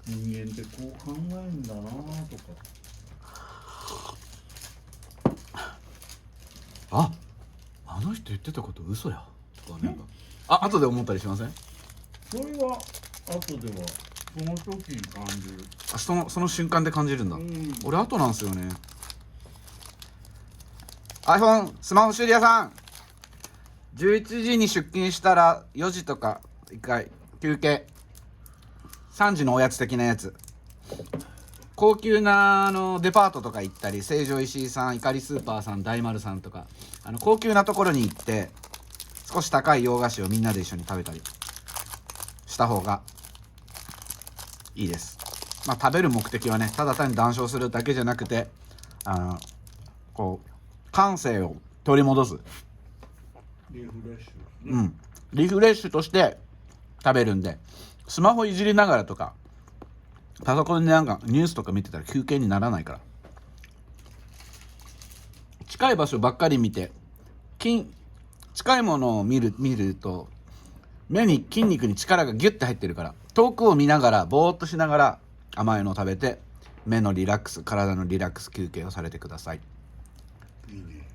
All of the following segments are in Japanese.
人間ってこう考えるんだなとか。あの人言ってたこと嘘やとかなんか後で思ったりしません？それは後ではその時に感じる。その瞬間で感じるんだ。うん、俺後なんですよね。 iPhone スマホ修理屋さん、11時に出勤したら4時とか1回休憩、3時のおやつ的なやつ、高級なデパートとか行ったり、成城石井さん、いかりスーパーさん、大丸さんとか高級なところに行って少し高い洋菓子をみんなで一緒に食べたりした方がいいです。まあ食べる目的はね、ただ単に談笑するだけじゃなくてこう感性を取り戻す、リフレッシュ、リフレッシュとして食べるんで、スマホいじりながらとかパソコンでなんかニュースとか見てたら休憩にならないから、近い場所ばっかり見て近いものを見ると目に筋肉に力がギュッて入ってるから、遠くを見ながらぼーっとしながら甘いのを食べて目のリラックス、体のリラックス休憩をされてください。いいね。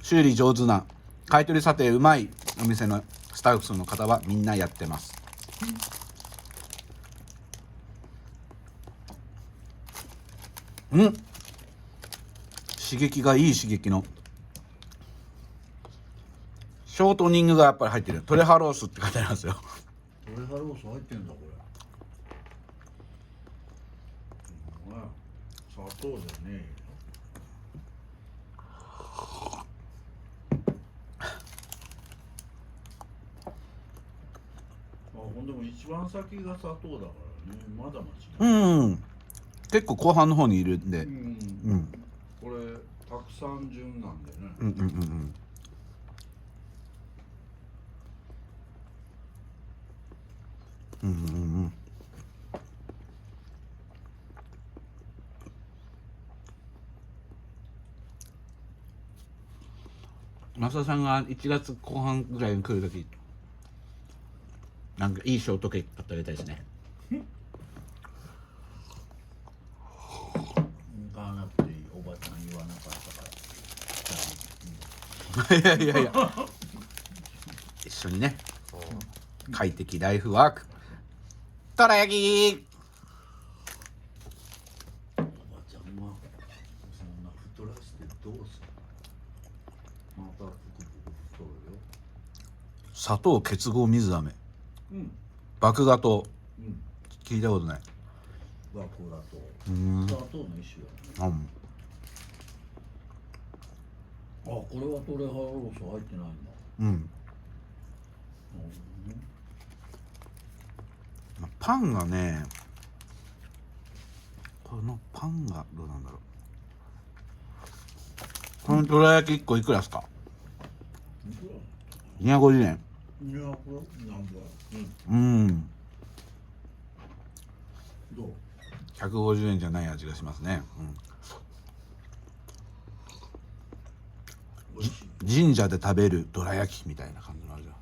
修理上手な、買取査定うまいお店のスタッフの方はみんなやってます。刺激がいい、刺激のショートニングがやっぱり入ってる。トレハロースって書いてありますよ。トレハロース入ってんだこれ。砂糖じゃねえよ。ほんでも一番先が砂糖だからね、まだ間違い。結構後半の方にいるんで、これたくさん順なんでね。増田さんが1月後半ぐらいに来るとき、なんかいいショートケーキ買ってあげたいですね。買わなくていい、おばちゃん言わなかったから。いや一緒にね、快適ライフワーク、とら焼き。おばちゃんはそんな太らせてどうする。またぷくぷく太るよ。砂糖結合水飴、麦芽糖、聞いたことない。麦芽糖、砂糖の一種だね。これはトレハロース入ってないんだ。パンがね、このパンがどうなんだろう。このどら焼き1個いくらですか？250円。200なんだ。どう150円じゃない味がしますね。美味しい。神社で食べるどら焼きみたいな感じの味だ。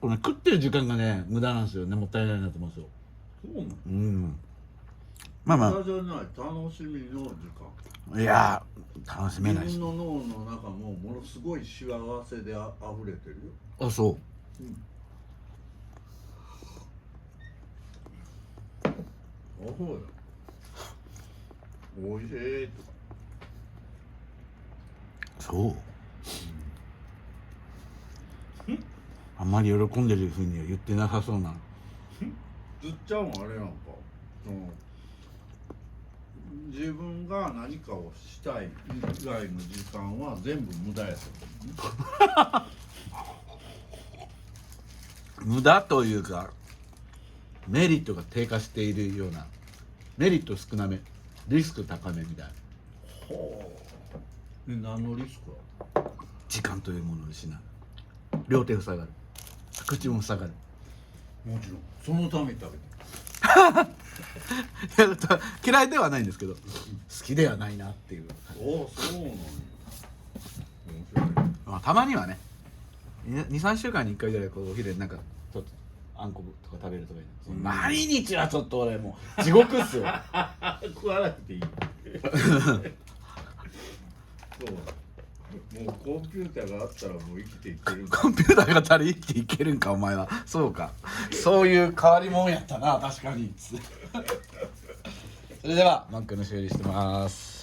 これ、ね、食ってる時間がね無駄なんですよね。もったいないなと思うんですよ。そうなの。まあま無駄じゃない、楽しみの時間。あ、いや楽しめないし。自分の脳の中もものすごい幸せであふれてるよ。そう。そうよ。おいしいとか。そう。あんまり喜んでるふうには言ってなさそうな。ずっちゃんはあれなんか、その自分が何かをしたい以外の時間は全部無駄やと思う。無駄というかメリットが低下しているような、メリット少なめ、リスク高めみたいな。で何のリスクは。時間というものを失う。両手塞がる、口も塞がる。もちろんそのために食べて嫌いではないんですけど好きではないなっていう。おお、そうなんや。面まあ、たまにはね23週間に1回ぐらいこうお昼になんかちょっとあんことか食べるとかいい、うん毎日はちょっと俺もう地獄っすよ白い。食わなくていい。そう。もうコンピューターがあったらもう生きていける。コンピューターが足りっていけるんかお前は。そうか、そういう変わり者やったな確かにそれではマックの修理してます。